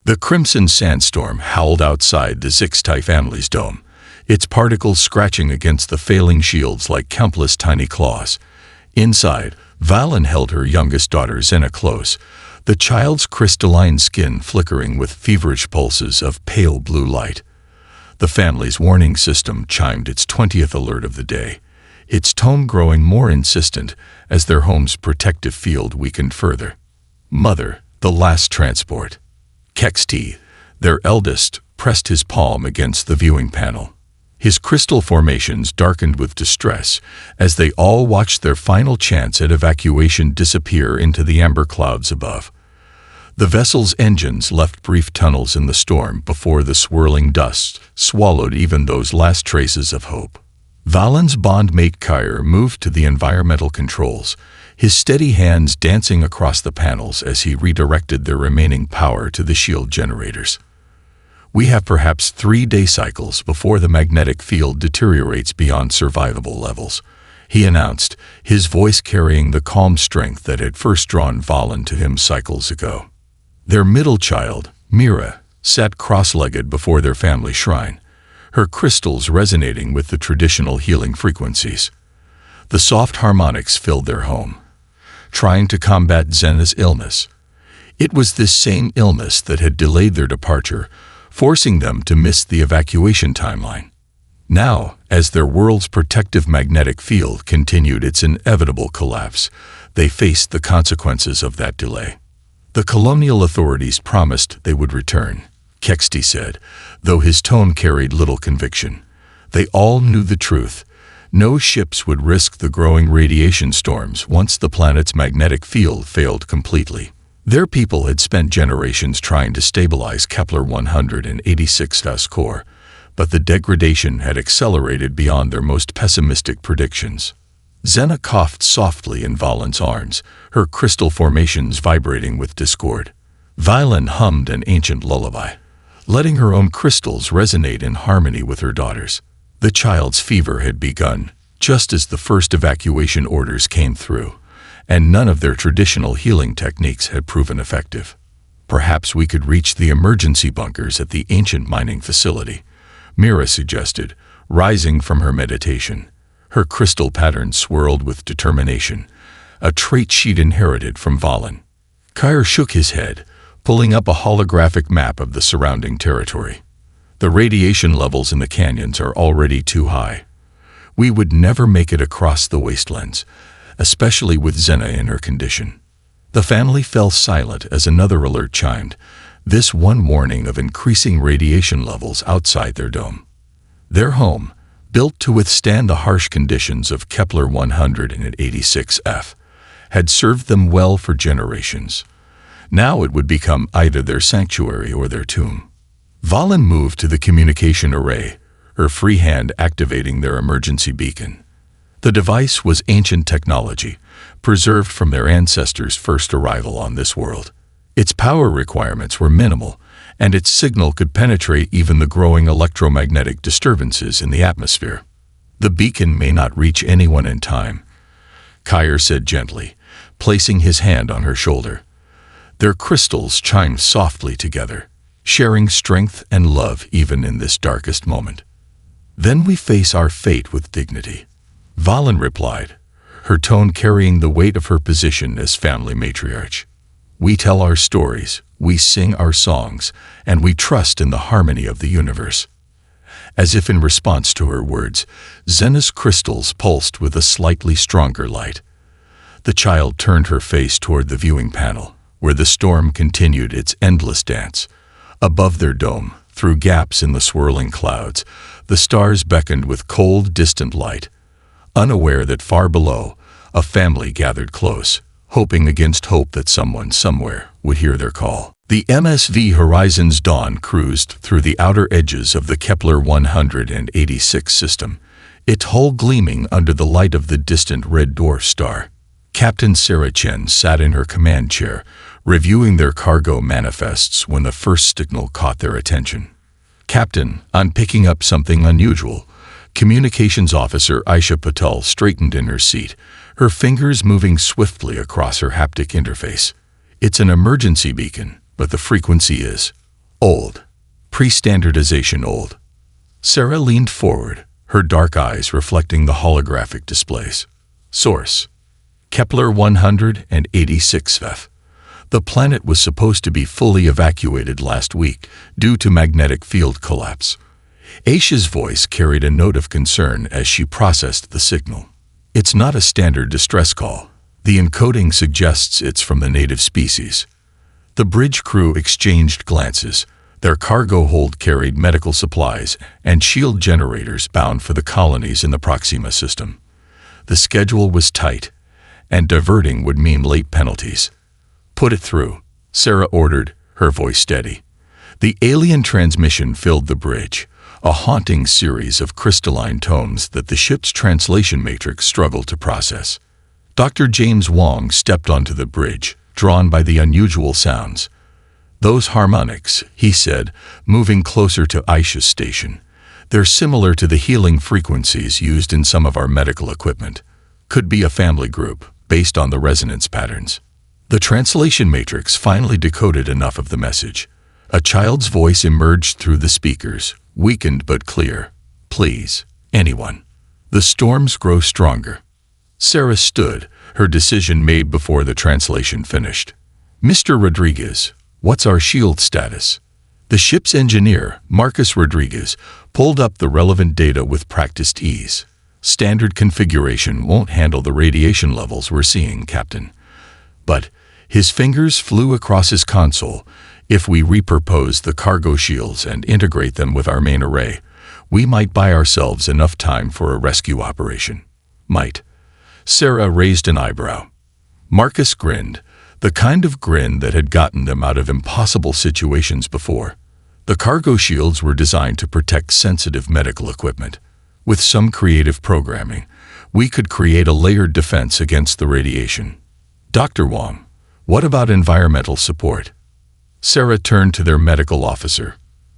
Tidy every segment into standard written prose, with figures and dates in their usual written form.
The crimson sandstorm howled outside the Zixtai family's dome, its particles scratching against the failing shields like countless tiny claws. Inside, Valen held her youngest daughter Zena close, the child's crystalline skin flickering with feverish pulses of pale blue light. The family's warning system chimed its 20th alert of the day, its tone growing more insistent as their home's protective field weakened further. Mother, the last transport. Kexti, their eldest, pressed his palm against the viewing panel. His crystal formations darkened with distress as they all watched their final chance at evacuation disappear into the amber clouds above. The vessel's engines left brief tunnels in the storm before the swirling dust swallowed even those last traces of hope. Valen's bondmate Kyr moved to the environmental controls, his steady hands dancing across the panels as he redirected their remaining power to the shield generators. We have perhaps 3 day cycles before the magnetic field deteriorates beyond survivable levels, he announced, his voice carrying the calm strength that had first drawn Valen to him cycles ago. Their middle child, Mira, sat cross-legged before their family shrine, her crystals resonating with the traditional healing frequencies. The soft harmonics filled their home, trying to combat Zena's illness. It was this same illness that had delayed their departure, forcing them to miss the evacuation timeline. Now, as their world's protective magnetic field continued its inevitable collapse, they faced the consequences of that delay. The colonial authorities promised they would return, Kexti said, though his tone carried little conviction. They all knew the truth. No ships would risk the growing radiation storms once the planet's magnetic field failed completely. Their people had spent generations trying to stabilize Kepler-186's core, but the degradation had accelerated beyond their most pessimistic predictions. Zena coughed softly in Valen's arms, her crystal formations vibrating with discord. Valen hummed an ancient lullaby, letting her own crystals resonate in harmony with her daughter's. The child's fever had begun, just as the first evacuation orders came through, and none of their traditional healing techniques had proven effective. Perhaps we could reach the emergency bunkers at the ancient mining facility, Mira suggested, rising from her meditation. Her crystal pattern swirled with determination, a trait she'd inherited from Valen. Kyr shook his head, pulling up a holographic map of the surrounding territory. The radiation levels in the canyons are already too high. We would never make it across the wastelands, especially with Zena in her condition. The family fell silent as another alert chimed, this one warning of increasing radiation levels outside their dome. Their home, built to withstand the harsh conditions of Kepler-186f, had served them well for generations. Now it would become either their sanctuary or their tomb. Valen moved to the communication array, her free hand activating their emergency beacon. The device was ancient technology, preserved from their ancestors' first arrival on this world. Its power requirements were minimal, and its signal could penetrate even the growing electromagnetic disturbances in the atmosphere. The beacon may not reach anyone in time, Kyr said gently, placing his hand on her shoulder. Their crystals chimed softly together, sharing strength and love even in this darkest moment. Then we face our fate with dignity, Valen replied, her tone carrying the weight of her position as family matriarch. We tell our stories, we sing our songs, and we trust in the harmony of the universe. As if in response to her words, Zena's crystals pulsed with a slightly stronger light. The child turned her face toward the viewing panel, where the storm continued its endless dance. Above their dome, through gaps in the swirling clouds, the stars beckoned with cold, distant light. Unaware that far below, a family gathered close, hoping against hope that someone somewhere would hear their call. The MSV Horizon's dawn cruised through the outer edges of the Kepler-186 system, its hull gleaming under the light of the distant red dwarf star. Captain Sarah Chen sat in her command chair, reviewing their cargo manifests when the first signal caught their attention. "Captain, I'm picking up something unusual." Communications Officer Aisha Patel straightened in her seat, her fingers moving swiftly across her haptic interface. "It's an emergency beacon, but the frequency is Old. Pre-standardization old. Sarah leaned forward, her dark eyes reflecting the holographic displays. Source: Kepler 186 f. The planet was supposed to be fully evacuated last week due to magnetic field collapse. Aisha's voice carried a note of concern as she processed the signal. It's not a standard distress call. The encoding suggests it's from the native species. The bridge crew exchanged glances. Their cargo hold carried medical supplies and shield generators bound for the colonies in the Proxima system. The schedule was tight, and diverting would mean late penalties. Put it through, Sarah ordered, her voice steady. The alien transmission filled the bridge, a haunting series of crystalline tones that the ship's translation matrix struggled to process. Dr. James Wong stepped onto the bridge, drawn by the unusual sounds. Those harmonics, he said, moving closer to Aisha's station. They're similar to the healing frequencies used in some of our medical equipment. Could be a family group, based on the resonance patterns. The translation matrix finally decoded enough of the message. A child's voice emerged through the speakers, weakened but clear. Please, anyone. The storms grow stronger. Sarah stood, her decision made before the translation finished. Mr. Rodriguez, what's our shield status? The ship's engineer, Marcus Rodriguez, pulled up the relevant data with practiced ease. Standard configuration won't handle the radiation levels we're seeing, Captain. But his fingers flew across his console. If we repurpose the cargo shields and integrate them with our main array, we might buy ourselves enough time for a rescue operation. Might. Sarah raised an eyebrow. Marcus grinned, the kind of grin that had gotten them out of impossible situations before. The cargo shields were designed to protect sensitive medical equipment. With some creative programming, we could create a layered defense against the radiation. Dr. Wong, what about environmental support? Sarah turned to their medical officer.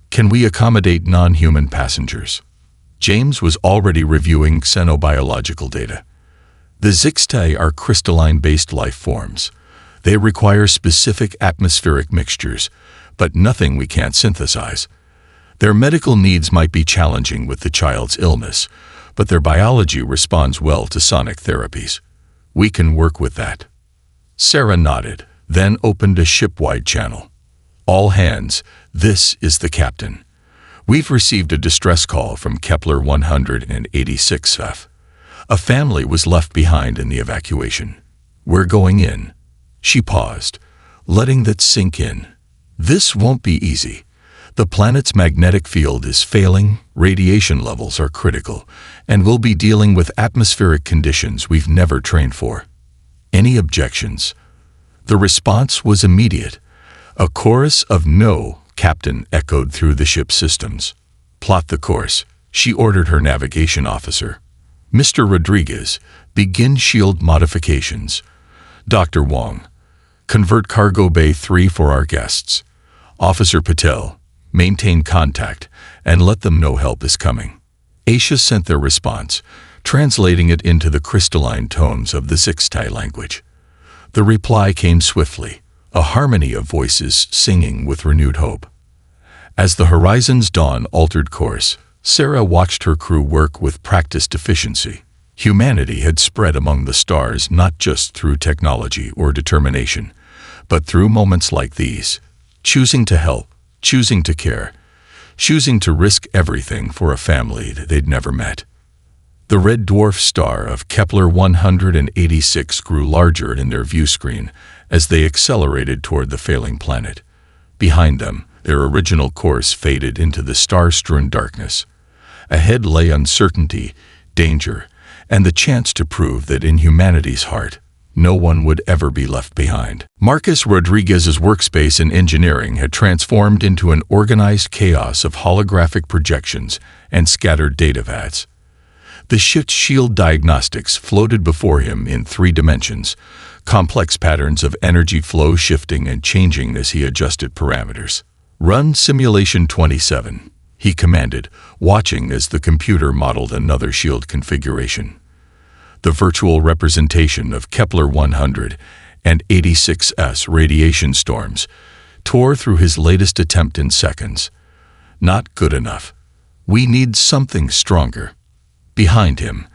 Can we accommodate non-human passengers? James was already reviewing xenobiological data. The Zixtai are crystalline-based life forms. They require specific atmospheric mixtures, but nothing we can't synthesize. Their medical needs might be challenging with the child's illness, but their biology responds well to sonic therapies. We can work with that. Sarah nodded, then opened a ship-wide channel. All hands, this is the captain. We've received a distress call from Kepler 186 f. A family was left behind in the evacuation. We're going in. She paused, letting that sink in. This won't be easy. The planet's magnetic field is failing, radiation levels are critical, and we'll be dealing with atmospheric conditions we've never trained for. Any objections? The response was immediate. A chorus of "No, Captain," echoed through the ship's systems. Plot the course, she ordered her navigation officer. Mr. Rodriguez, begin shield modifications. Dr. Wong, convert Cargo Bay 3 for our guests. Officer Patel, maintain contact and let them know help is coming. Aisha sent their response, translating it into the crystalline tones of the Zixtai language. The reply came swiftly, a harmony of voices singing with renewed hope. As the horizon's dawn altered course, Sarah watched her crew work with practiced efficiency. Humanity had spread among the stars not just through technology or determination, but through moments like these, choosing to help, choosing to care, choosing to risk everything for a family that they'd never met. The red dwarf star of Kepler 186 grew larger in their view screen as they accelerated toward the failing planet. Behind them, their original course faded into the star-strewn darkness. Ahead lay uncertainty, danger, and the chance to prove that in humanity's heart, no one would ever be left behind. Marcus Rodriguez's workspace in engineering had transformed into an organized chaos of holographic projections and scattered data vats. The ship's shield diagnostics floated before him in 3 dimensions, complex patterns of energy flow shifting and changing as he adjusted parameters. Run Simulation 27, he commanded, watching as the computer modeled another shield configuration. The virtual representation of Kepler 186's radiation storms tore through his latest attempt in seconds. Not good enough. We need something stronger. Behind him,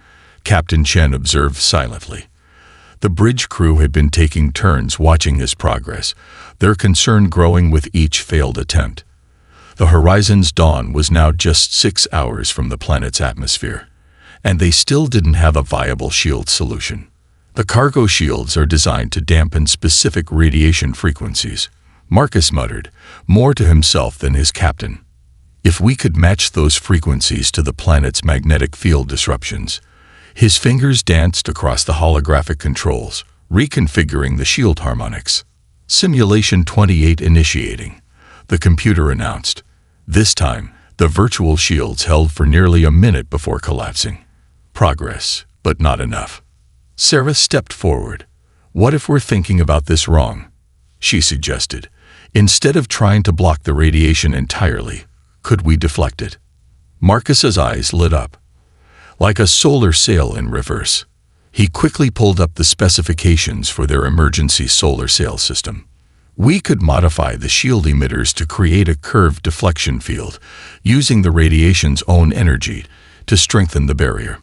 Captain Chen observed silently. The bridge crew had been taking turns watching his progress, their concern growing with each failed attempt. The horizon's dawn was now just 6 hours from the planet's atmosphere, and they still didn't have a viable shield solution. The cargo shields are designed to dampen specific radiation frequencies, Marcus muttered, more to himself than his captain. If we could match those frequencies to the planet's magnetic field disruptions. His fingers danced across the holographic controls, reconfiguring the shield harmonics. Simulation 28 initiating, the computer announced. This time, the virtual shields held for nearly a minute before collapsing. Progress, but not enough. Sarah stepped forward. What if we're thinking about this wrong? She suggested. Instead of trying to block the radiation entirely, could we deflect it? Marcus's eyes lit up. Like a solar sail in reverse. He quickly pulled up the specifications for their emergency solar sail system. We could modify the shield emitters to create a curved deflection field, using the radiation's own energy to strengthen the barrier.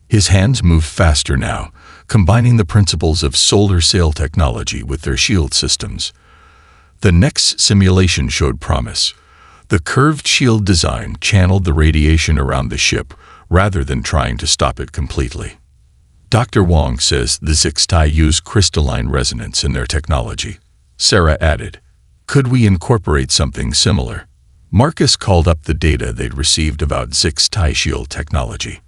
His hands moved faster now, combining the principles of solar sail technology with their shield systems. The next simulation showed promise. The curved shield design channeled the radiation around the ship, rather than trying to stop it completely. Dr. Wong says the Zixtai use crystalline resonance in their technology. Sarah added, could we incorporate something similar? Marcus called up the data they'd received about Zixtai shield technology.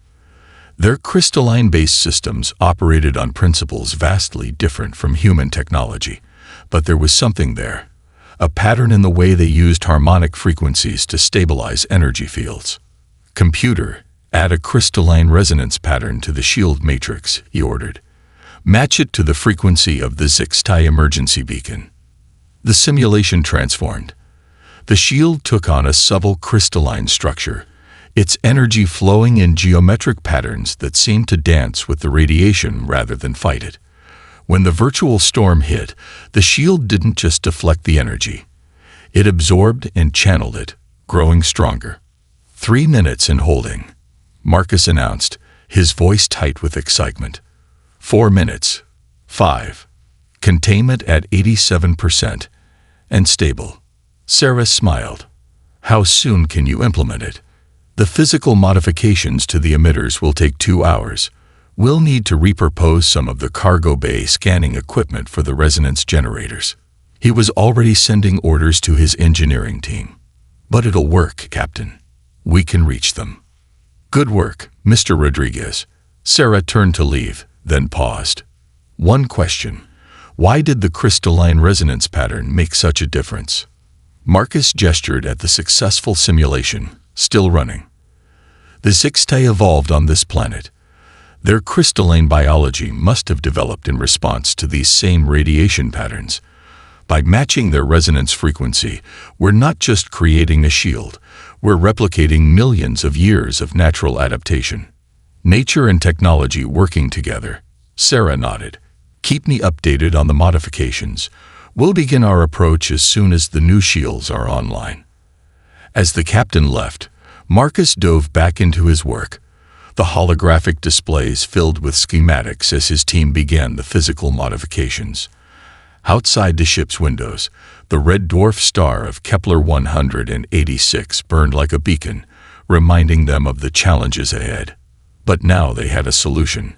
Their crystalline-based systems operated on principles vastly different from human technology, but there was something there, a pattern in the way they used harmonic frequencies to stabilize energy fields. Computer, add a crystalline resonance pattern to the shield matrix, he ordered. Match it to the frequency of the Zixtai emergency beacon. The simulation transformed. The shield took on a subtle crystalline structure, its energy flowing in geometric patterns that seemed to dance with the radiation rather than fight it. When the virtual storm hit, the shield didn't just deflect the energy. It absorbed and channeled it, growing stronger. 3 minutes in holding. Marcus announced, his voice tight with excitement. 4 minutes. 5. Containment at 87%. And stable. Sarah smiled. How soon can you implement it? The physical modifications to the emitters will take 2 hours. We'll need to repurpose some of the cargo bay scanning equipment for the resonance generators. He was already sending orders to his engineering team. But it'll work, Captain. We can reach them. Good work, Mr. Rodriguez. Sarah turned to leave, then paused. One question. Why did the crystalline resonance pattern make such a difference? Marcus gestured at the successful simulation, still running. The Zixtai evolved on this planet. Their crystalline biology must have developed in response to these same radiation patterns. By matching their resonance frequency, we're not just creating a shield, we're replicating millions of years of natural adaptation. Nature and technology working together. Sarah nodded. Keep me updated on the modifications. We'll begin our approach as soon as the new shields are online. As the captain left, Marcus dove back into his work. The holographic displays filled with schematics as his team began the physical modifications. Outside the ship's windows, the red dwarf star of Kepler 186 burned like a beacon, reminding them of the challenges ahead. But now they had a solution,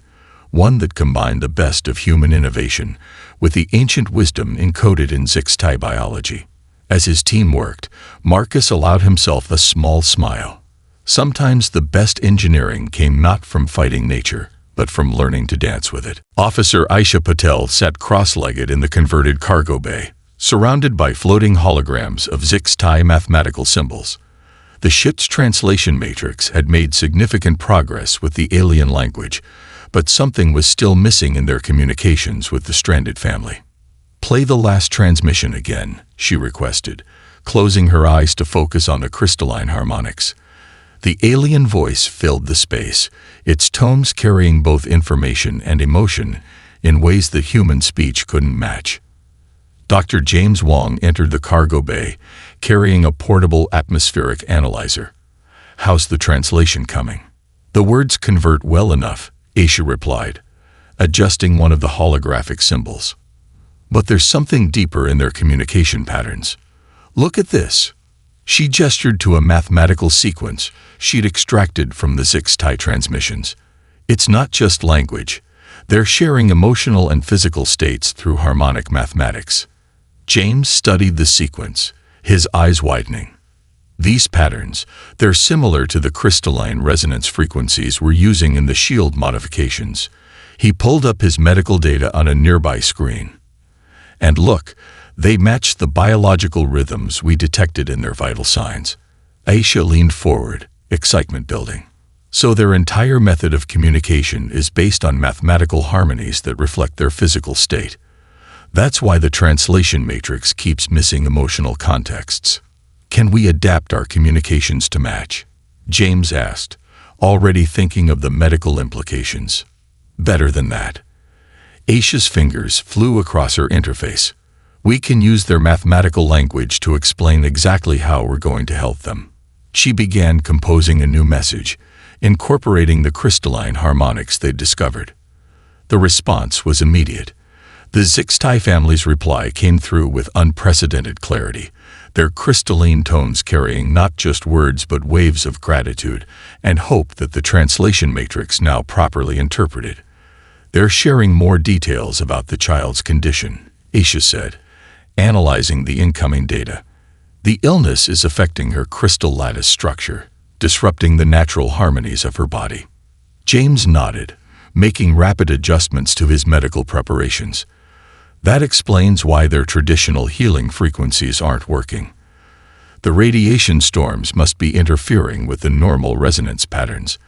one that combined the best of human innovation with the ancient wisdom encoded in Zixtai biology. As his team worked, Marcus allowed himself a small smile. Sometimes the best engineering came not from fighting nature, but from learning to dance with it. Officer Aisha Patel sat cross-legged in the converted cargo bay, surrounded by floating holograms of Zixtai mathematical symbols. The ship's translation matrix had made significant progress with the alien language, but something was still missing in their communications with the stranded family. Play the last transmission again, she requested, closing her eyes to focus on the crystalline harmonics. The alien voice filled the space, its tones carrying both information and emotion in ways that human speech couldn't match. Dr. James Wong entered the cargo bay, carrying a portable atmospheric analyzer. "How's the translation coming?" "The words convert well enough," Aisha replied, adjusting one of the holographic symbols. "But there's something deeper in their communication patterns. Look at this." She gestured to a mathematical sequence she'd extracted from the Zixtai transmissions. "It's not just language. They're sharing emotional and physical states through harmonic mathematics." James studied the sequence, his eyes widening. "These patterns, they're similar to the crystalline resonance frequencies we're using in the shield modifications." He pulled up his medical data on a nearby screen. "And look, they match the biological rhythms we detected in their vital signs." Aisha leaned forward, excitement building. "So their entire method of communication is based on mathematical harmonies that reflect their physical state. That's why the translation matrix keeps missing emotional contexts." "Can we adapt our communications to match?" James asked, already thinking of the medical implications. "Better than that." Aisha's fingers flew across her interface. "We can use their mathematical language to explain exactly how we're going to help them." She began composing a new message, incorporating the crystalline harmonics they'd discovered. The response was immediate. The Zixtai family's reply came through with unprecedented clarity, their crystalline tones carrying not just words but waves of gratitude and hope that the translation matrix now properly interpreted. "They're sharing more details about the child's condition," Aisha said, analyzing the incoming data. "The illness is affecting her crystal lattice structure, disrupting the natural harmonies of her body." James nodded, making rapid adjustments to his medical preparations. "That explains why their traditional healing frequencies aren't working. The radiation storms must be interfering with the normal resonance patterns."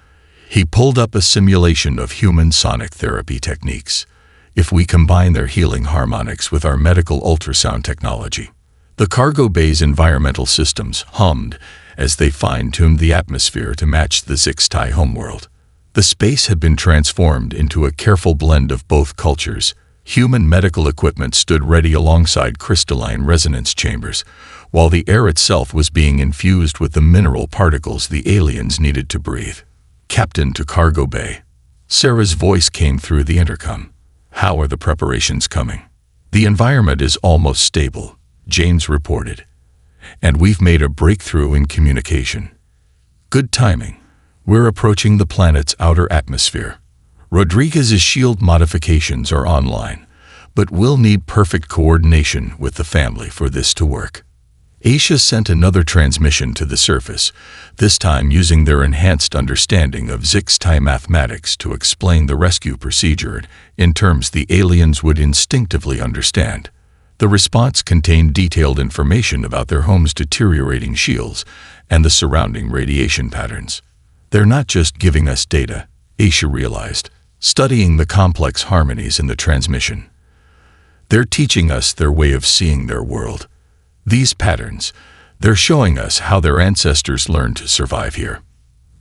He pulled up a simulation of human sonic therapy techniques. "If we combine their healing harmonics with our medical ultrasound technology." The cargo bay's environmental systems hummed as they fine-tuned the atmosphere to match the Zixtai homeworld. The space had been transformed into a careful blend of both cultures. Human medical equipment stood ready alongside crystalline resonance chambers, while the air itself was being infused with the mineral particles the aliens needed to breathe. "Captain to cargo bay." Sarah's voice came through the intercom. "How are the preparations coming?" "The environment is almost stable," James reported. "And we've made a breakthrough in communication." "Good timing. We're approaching the planet's outer atmosphere. Rodriguez's shield modifications are online, but we'll need perfect coordination with the family for this to work." Aisha sent another transmission to the surface, this time using their enhanced understanding of Zixtai mathematics to explain the rescue procedure in terms the aliens would instinctively understand. The response contained detailed information about their home's deteriorating shields and the surrounding radiation patterns. "They're not just giving us data," Aisha realized, studying the complex harmonies in the transmission. "They're teaching us their way of seeing their world. These patterns, they're showing us how their ancestors learned to survive here."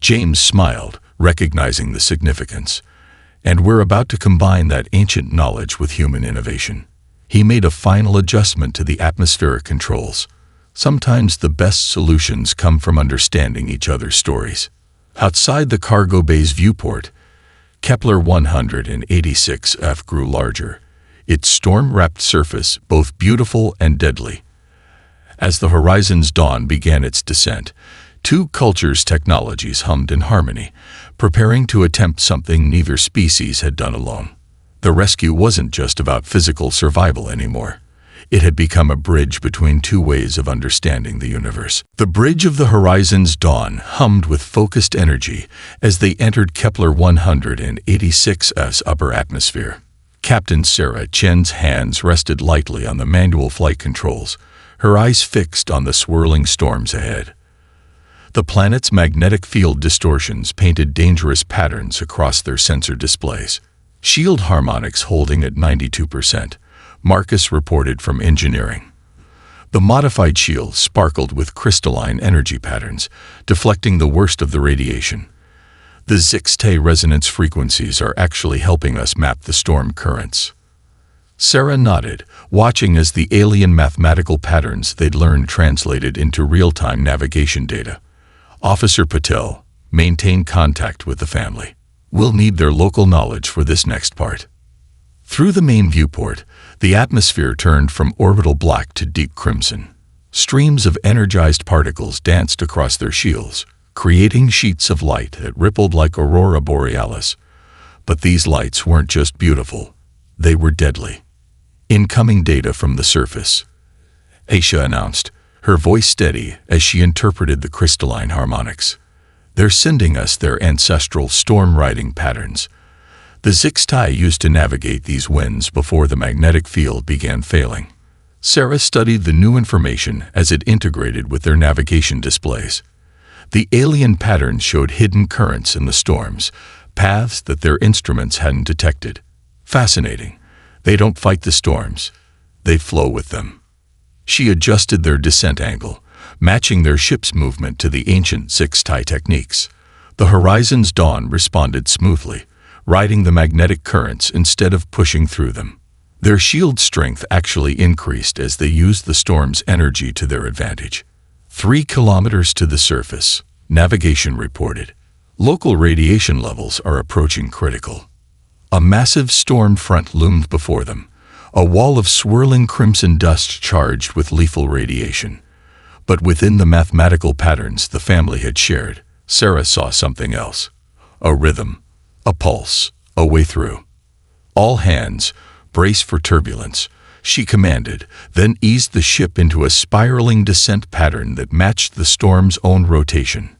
James smiled, recognizing the significance. "And we're about to combine that ancient knowledge with human innovation." He made a final adjustment to the atmospheric controls. Sometimes the best solutions come from understanding each other's stories. Outside the cargo bay's viewport, Kepler 186f grew larger, its storm-wrapped surface both beautiful and deadly. As the horizon's dawn began its descent, two cultures' technologies hummed in harmony, preparing to attempt something neither species had done alone. The rescue wasn't just about physical survival anymore. It had become a bridge between two ways of understanding the universe. The bridge of the horizon's dawn hummed with focused energy as they entered Kepler 186f's upper atmosphere. Captain Sarah Chen's hands rested lightly on the manual flight controls, her eyes fixed on the swirling storms ahead. The planet's magnetic field distortions painted dangerous patterns across their sensor displays. "Shield harmonics holding at 92%, Marcus reported from engineering. The modified shield sparkled with crystalline energy patterns, deflecting the worst of the radiation. "The Zixtai resonance frequencies are actually helping us map the storm currents." Sarah nodded, watching as the alien mathematical patterns they'd learned translated into real-time navigation data. Officer Patel, maintain contact with the family. We'll need their local knowledge for this next part. Through the main viewport, the atmosphere turned from orbital black to deep crimson. Streams of energized particles danced across their shields, creating sheets of light that rippled like aurora borealis. But these lights weren't just beautiful, they were deadly. Incoming data from the surface, Aisha announced, her voice steady as she interpreted the crystalline harmonics. They're sending us their ancestral storm-riding patterns. The Zixtai used to navigate these winds before the magnetic field began failing. Sarah studied the new information as it integrated with their navigation displays. The alien patterns showed hidden currents in the storms, paths that their instruments hadn't detected. Fascinating. They don't fight the storms, they flow with them. She adjusted their descent angle, matching their ship's movement to the ancient Zixtai techniques. The Horizon's Dawn responded smoothly, riding the magnetic currents instead of pushing through them. Their shield strength actually increased as they used the storm's energy to their advantage. 3 kilometers to the surface, navigation reported. Local radiation levels are approaching critical. A massive storm front loomed before them, a wall of swirling crimson dust charged with lethal radiation. But within the mathematical patterns the family had shared, Sarah saw something else. A rhythm, a pulse, a way through. All hands, brace for turbulence, she commanded, then eased the ship into a spiraling descent pattern that matched the storm's own rotation.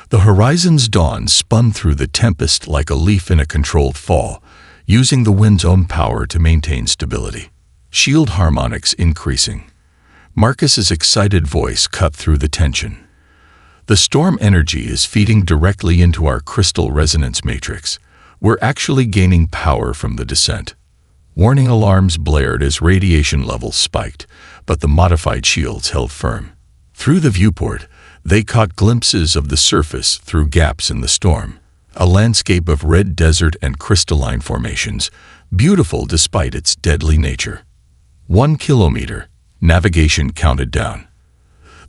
The Horizon's Dawn spun through the tempest like a leaf in a controlled fall, using the wind's own power to maintain stability. Shield harmonics increasing. Marcus's excited voice cut through the tension. The storm energy is feeding directly into our crystal resonance matrix. We're actually gaining power from the descent. Warning alarms blared as radiation levels spiked, but the modified shields held firm. Through the viewport, they caught glimpses of the surface through gaps in the storm. A landscape of red desert and crystalline formations, beautiful despite its deadly nature. 1 kilometer, navigation counted down.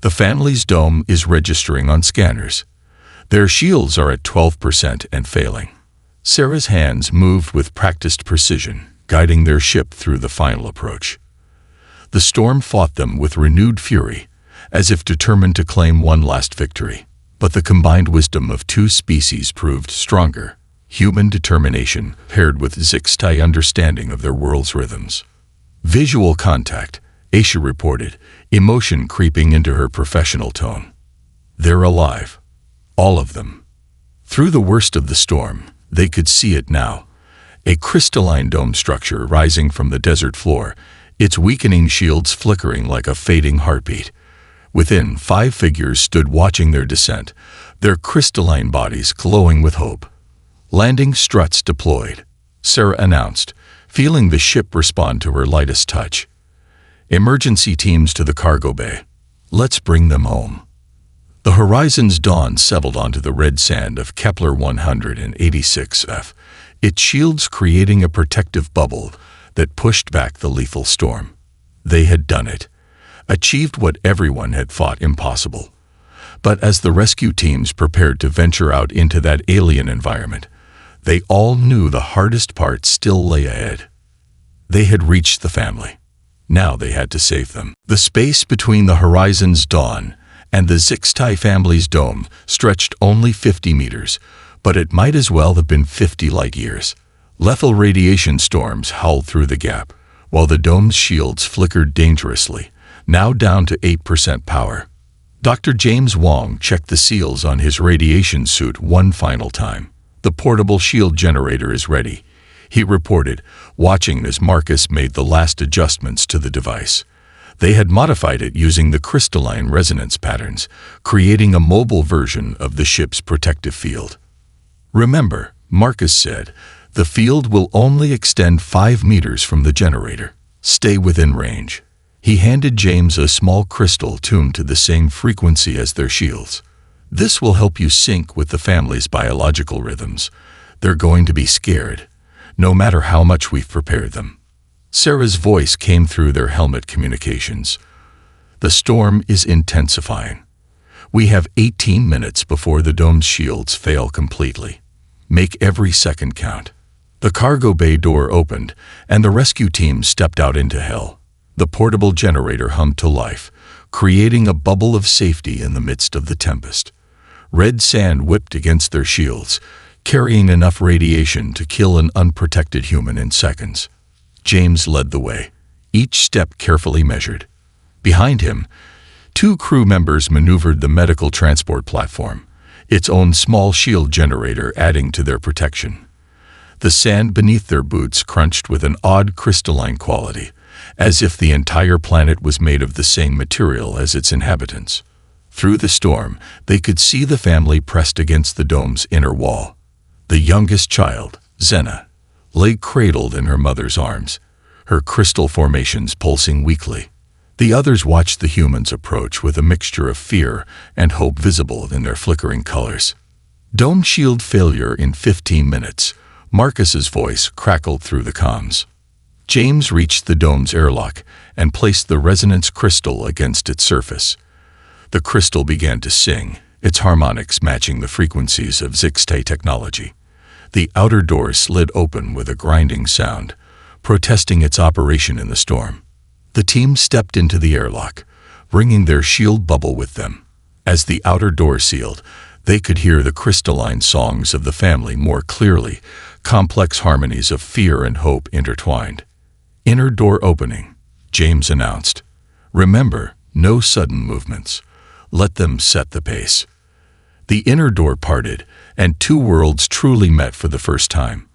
The family's dome is registering on scanners. Their shields are at 12% and failing. Sarah's hands moved with practiced precision, guiding their ship through the final approach. The storm fought them with renewed fury, as if determined to claim one last victory. But the combined wisdom of two species proved stronger. Human determination paired with Zixtai understanding of their world's rhythms. Visual contact, Aisha reported, emotion creeping into her professional tone. They're alive. All of them. Through the worst of the storm, they could see it now. A crystalline dome structure rising from the desert floor, its weakening shields flickering like a fading heartbeat. Within, 5 figures stood watching their descent, their crystalline bodies glowing with hope. Landing struts deployed, Sarah announced, feeling the ship respond to her lightest touch. Emergency teams to the cargo bay. Let's bring them home. The Horizon's Dawn settled onto the red sand of Kepler 186f, its shields creating a protective bubble that pushed back the lethal storm. They had done it. Achieved what everyone had thought impossible. But as the rescue teams prepared to venture out into that alien environment, they all knew the hardest part still lay ahead. They had reached the family. Now they had to save them. The space between the Horizon's Dawn and the Zixtai family's dome stretched only 50 meters, but it might as well have been 50 light years. Lethal radiation storms howled through the gap, while the dome's shields flickered dangerously, now down to 8% power. Dr. James Wong checked the seals on his radiation suit one final time. The portable shield generator is ready, he reported, watching as Marcus made the last adjustments to the device. They had modified it using the crystalline resonance patterns, creating a mobile version of the ship's protective field. Remember, Marcus said, the field will only extend 5 meters from the generator. Stay within range. He handed James a small crystal tuned to the same frequency as their shields. This will help you sync with the family's biological rhythms. They're going to be scared, no matter how much we've prepared them. Sarah's voice came through their helmet communications. "The storm is intensifying. We have 18 minutes before the dome's shields fail completely. Make every second count." The cargo bay door opened, and the rescue team stepped out into hell. The portable generator hummed to life, creating a bubble of safety in the midst of the tempest. Red sand whipped against their shields, carrying enough radiation to kill an unprotected human in seconds. James led the way, each step carefully measured. Behind him, 2 crew members maneuvered the medical transport platform, its own small shield generator adding to their protection. The sand beneath their boots crunched with an odd crystalline quality, as if the entire planet was made of the same material as its inhabitants. Through the storm, they could see the family pressed against the dome's inner wall. The youngest child, Xena, lay cradled in her mother's arms, her crystal formations pulsing weakly. The others watched the humans approach with a mixture of fear and hope visible in their flickering colors. "Dome shield failure in 15 minutes. Marcus's voice crackled through the comms. James reached the dome's airlock and placed the resonance crystal against its surface. The crystal began to sing, its harmonics matching the frequencies of Zixte technology. The outer door slid open with a grinding sound, protesting its operation in the storm. The team stepped into the airlock, bringing their shield bubble with them. As the outer door sealed, they could hear the crystalline songs of the family more clearly, complex harmonies of fear and hope intertwined. "Inner door opening," James announced. "Remember, no sudden movements. Let them set the pace." The inner door parted, and 2 worlds truly met for the first time.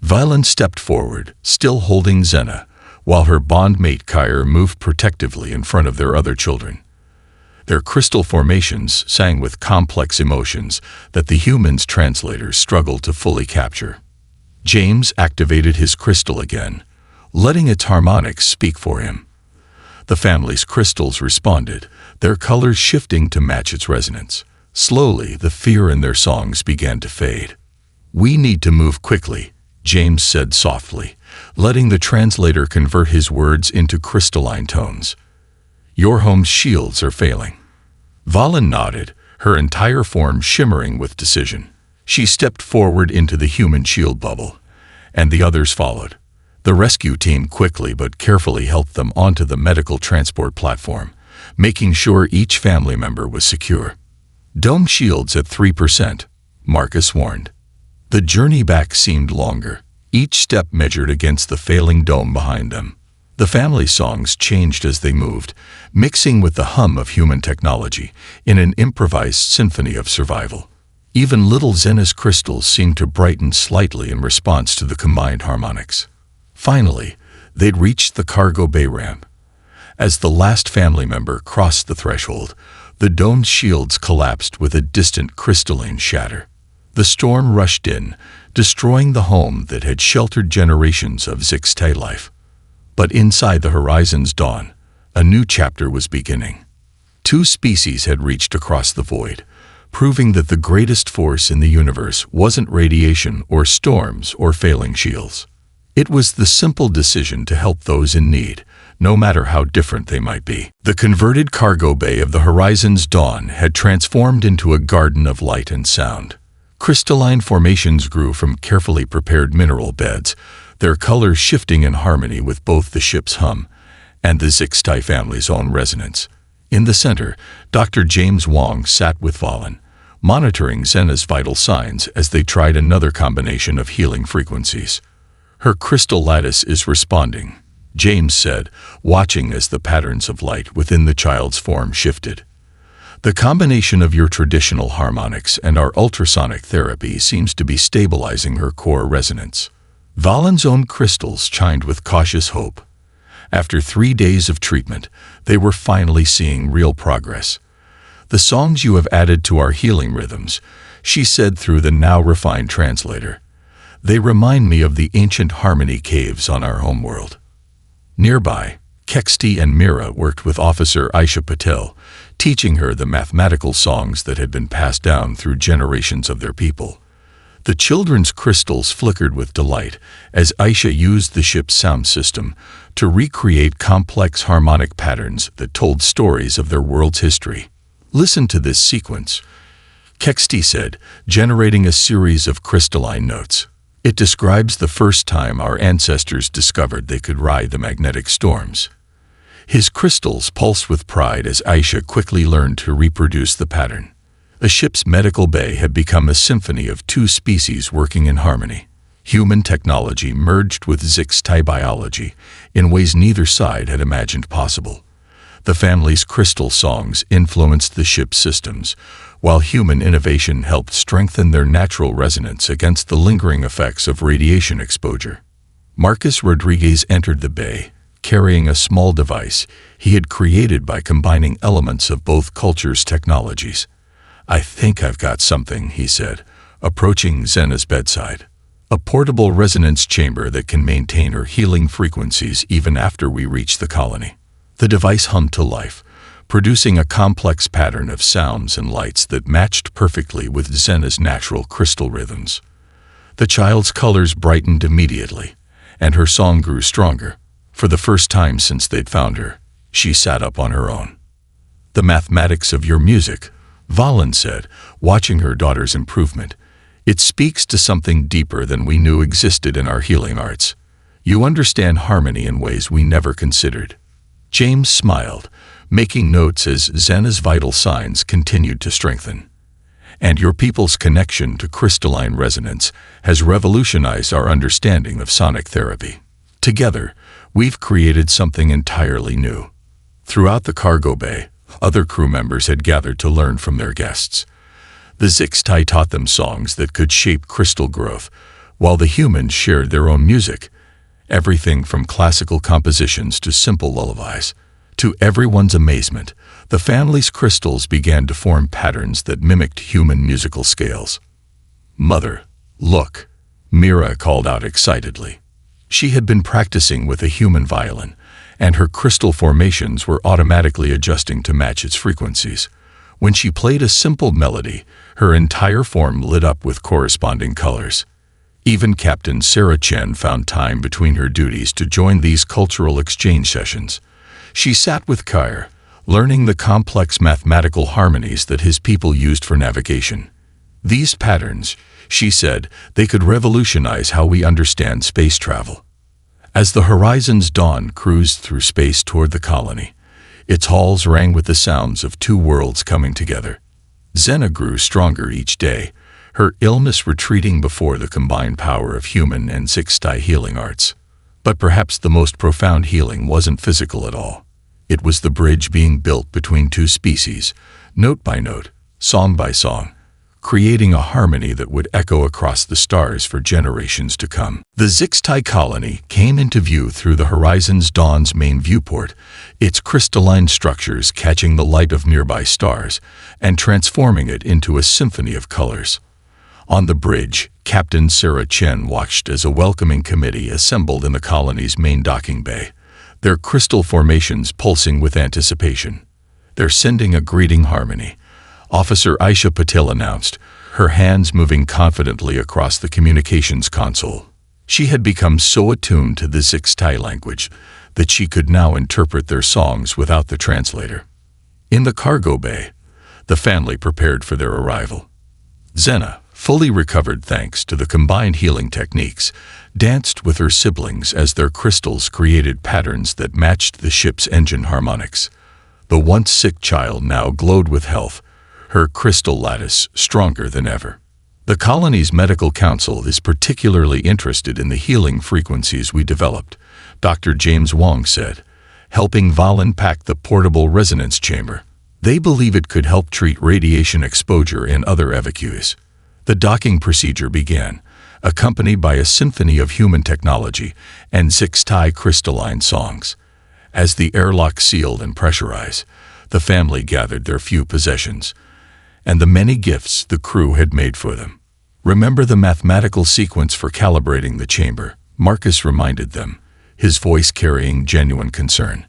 Violen stepped forward, still holding Xena, while her bondmate Kyre moved protectively in front of their other children. Their crystal formations sang with complex emotions that the humans' translators struggled to fully capture. James activated his crystal again, letting its harmonics speak for him. The family's crystals responded, their colors shifting to match its resonance. Slowly, the fear in their songs began to fade. "We need to move quickly," James said softly, letting the translator convert his words into crystalline tones. "Your home's shields are failing." Valen nodded, her entire form shimmering with decision. She stepped forward into the human shield bubble, and the others followed. The rescue team quickly but carefully helped them onto the medical transport platform, making sure each family member was secure. "Dome shields at 3%, Marcus warned. The journey back seemed longer, each step measured against the failing dome behind them. The family songs changed as they moved, mixing with the hum of human technology in an improvised symphony of survival. Even little Xena's crystals seemed to brighten slightly in response to the combined harmonics. Finally, they'd reached the cargo bay ramp. As the last family member crossed the threshold, the dome's shields collapsed with a distant crystalline shatter. The storm rushed in, destroying the home that had sheltered generations of Zixte life. But inside the horizon's dawn, a new chapter was beginning. 2 species had reached across the void, proving that the greatest force in the universe wasn't radiation or storms or failing shields. It was the simple decision to help those in need, no matter how different they might be. The converted cargo bay of the horizon's dawn had transformed into a garden of light and sound. Crystalline formations grew from carefully prepared mineral beds, their colors shifting in harmony with both the ship's hum and the Zixte family's own resonance. In the center, Dr. James Wong sat with Valen, monitoring Xena's vital signs as they tried another combination of healing frequencies. "Her crystal lattice is responding," James said, watching as the patterns of light within the child's form shifted. "The combination of your traditional harmonics and our ultrasonic therapy seems to be stabilizing her core resonance." Valen's own crystals chimed with cautious hope. After 3 days of treatment, they were finally seeing real progress. "The songs you have added to our healing rhythms," she said through the now refined translator. "They remind me of the ancient harmony caves on our homeworld." Nearby, Kexti and Mira worked with Officer Aisha Patel, teaching her the mathematical songs that had been passed down through generations of their people. The children's crystals flickered with delight as Aisha used the ship's sound system to recreate complex harmonic patterns that told stories of their world's history. "Listen to this sequence," Kexti said, generating a series of crystalline notes. "It describes the first time our ancestors discovered they could ride the magnetic storms." His crystals pulsed with pride as Aisha quickly learned to reproduce the pattern. The ship's medical bay had become a symphony of two species working in harmony. Human technology merged with Zixtai biology in ways neither side had imagined possible. The family's crystal songs influenced the ship's systems, while human innovation helped strengthen their natural resonance against the lingering effects of radiation exposure. Marcus Rodriguez entered the bay, carrying a small device he had created by combining elements of both cultures' technologies. "I think I've got something," he said, approaching Zena's bedside. "A portable resonance chamber that can maintain her healing frequencies even after we reach the colony." The device hummed to life, producing a complex pattern of sounds and lights that matched perfectly with Zena's natural crystal rhythms. The child's colors brightened immediately, and her song grew stronger. For the first time since they'd found her, she sat up on her own. "The mathematics of your music," Valen said, watching her daughter's improvement. "It speaks to something deeper than we knew existed in our healing arts. You understand harmony in ways we never considered." James smiled, making notes as Zena's vital signs continued to strengthen. "And your people's connection to crystalline resonance has revolutionized our understanding of sonic therapy. Together, we've created something entirely new." Throughout the cargo bay, other crew members had gathered to learn from their guests. The Zixtai taught them songs that could shape crystal growth, while the humans shared their own music, everything from classical compositions to simple lullabies. To everyone's amazement, the family's crystals began to form patterns that mimicked human musical scales. "Mother, look," Mira called out excitedly. She had been practicing with a human violin, and her crystal formations were automatically adjusting to match its frequencies. When she played a simple melody, her entire form lit up with corresponding colors. Even Captain Sarah Chen found time between her duties to join these cultural exchange sessions. She sat with Kair, learning the complex mathematical harmonies that his people used for navigation. "These patterns," she said, "they could revolutionize how we understand space travel." As the Horizon's Dawn cruised through space toward the colony, its halls rang with the sounds of two worlds coming together. Zena grew stronger each day, her illness retreating before the combined power of human and Zixtai healing arts. But perhaps the most profound healing wasn't physical at all. It was the bridge being built between two species, note by note, song by song, creating a harmony that would echo across the stars for generations to come. The Zixtai colony came into view through the Horizon's Dawn's main viewport, its crystalline structures catching the light of nearby stars and transforming it into a symphony of colors. On the bridge, Captain Sarah Chen watched as a welcoming committee assembled in the colony's main docking bay, their crystal formations pulsing with anticipation. "They're sending a greeting harmony," Officer Aisha Patel announced, her hands moving confidently across the communications console. She had become so attuned to the Zixtai language that she could now interpret their songs without the translator. In the cargo bay, the family prepared for their arrival. Zena, fully recovered thanks to the combined healing techniques, danced with her siblings as their crystals created patterns that matched the ship's engine harmonics. The once sick child now glowed with health, her crystal lattice stronger than ever. "The colony's medical council is particularly interested in the healing frequencies we developed," Dr. James Wong said, helping Valen pack the portable resonance chamber. "They believe it could help treat radiation exposure in other evacuees." The docking procedure began, accompanied by a symphony of human technology and Zixtai crystalline songs. As the airlock sealed and pressurized, the family gathered their few possessions and the many gifts the crew had made for them. "Remember the mathematical sequence for calibrating the chamber," Marcus reminded them, his voice carrying genuine concern.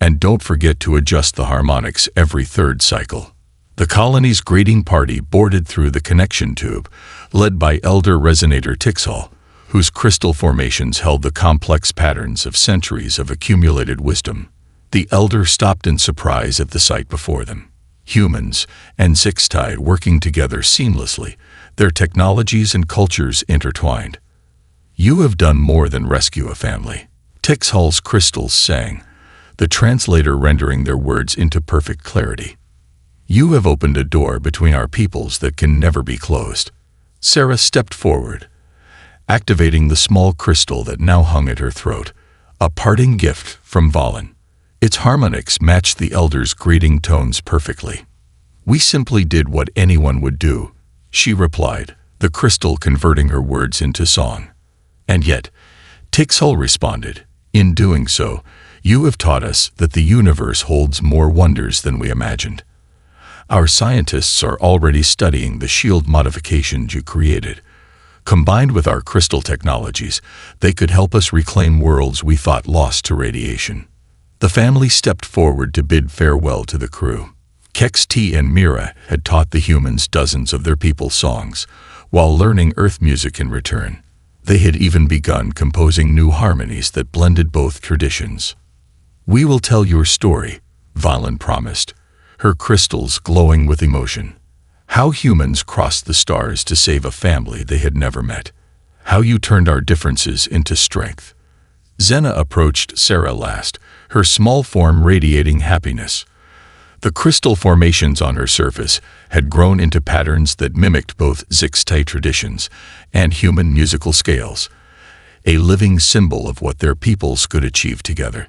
"And don't forget to adjust the harmonics every third cycle." The colony's greeting party boarded through the connection tube, led by Elder Resonator Tixall, whose crystal formations held the complex patterns of centuries of accumulated wisdom. The Elder stopped in surprise at the sight before them. Humans and Zixtai working together seamlessly, their technologies and cultures intertwined. "You have done more than rescue a family," Tixall's crystals sang, the translator rendering their words into perfect clarity. "You have opened a door between our peoples that can never be closed." Sarah stepped forward, activating the small crystal that now hung at her throat, a parting gift from Valen. Its harmonics matched the Elder's greeting tones perfectly. "We simply did what anyone would do," she replied, the crystal converting her words into song. "And yet," Tixall responded, "in doing so, you have taught us that the universe holds more wonders than we imagined. Our scientists are already studying the shield modifications you created. Combined with our crystal technologies, they could help us reclaim worlds we thought lost to radiation." The family stepped forward to bid farewell to the crew. Kex T and Mira had taught the humans dozens of their people's songs, while learning Earth music in return. They had even begun composing new harmonies that blended both traditions. "We will tell your story," Valen promised, her crystals glowing with emotion. "How humans crossed the stars to save a family they had never met. How you turned our differences into strength." Xena approached Sarah last, her small form radiating happiness. The crystal formations on her surface had grown into patterns that mimicked both Zixtai traditions and human musical scales, a living symbol of what their peoples could achieve together.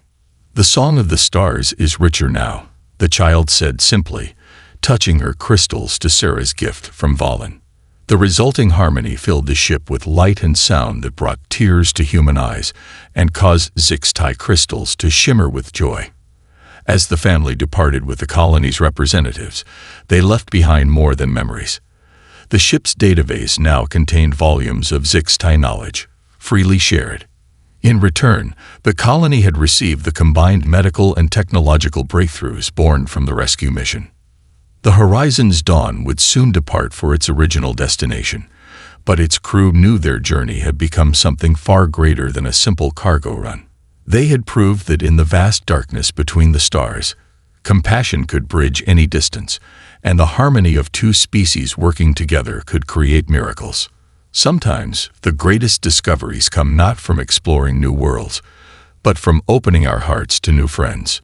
"The song of the stars is richer now," the child said simply, touching her crystals to Sarah's gift from Valen. The resulting harmony filled the ship with light and sound that brought tears to human eyes and caused Zixtai crystals to shimmer with joy. As the family departed with the colony's representatives, they left behind more than memories. The ship's database now contained volumes of Zixtai knowledge, freely shared. In return, the colony had received the combined medical and technological breakthroughs born from the rescue mission. The Horizon's Dawn would soon depart for its original destination, but its crew knew their journey had become something far greater than a simple cargo run. They had proved that in the vast darkness between the stars, compassion could bridge any distance, and the harmony of two species working together could create miracles. Sometimes, the greatest discoveries come not from exploring new worlds, but from opening our hearts to new friends.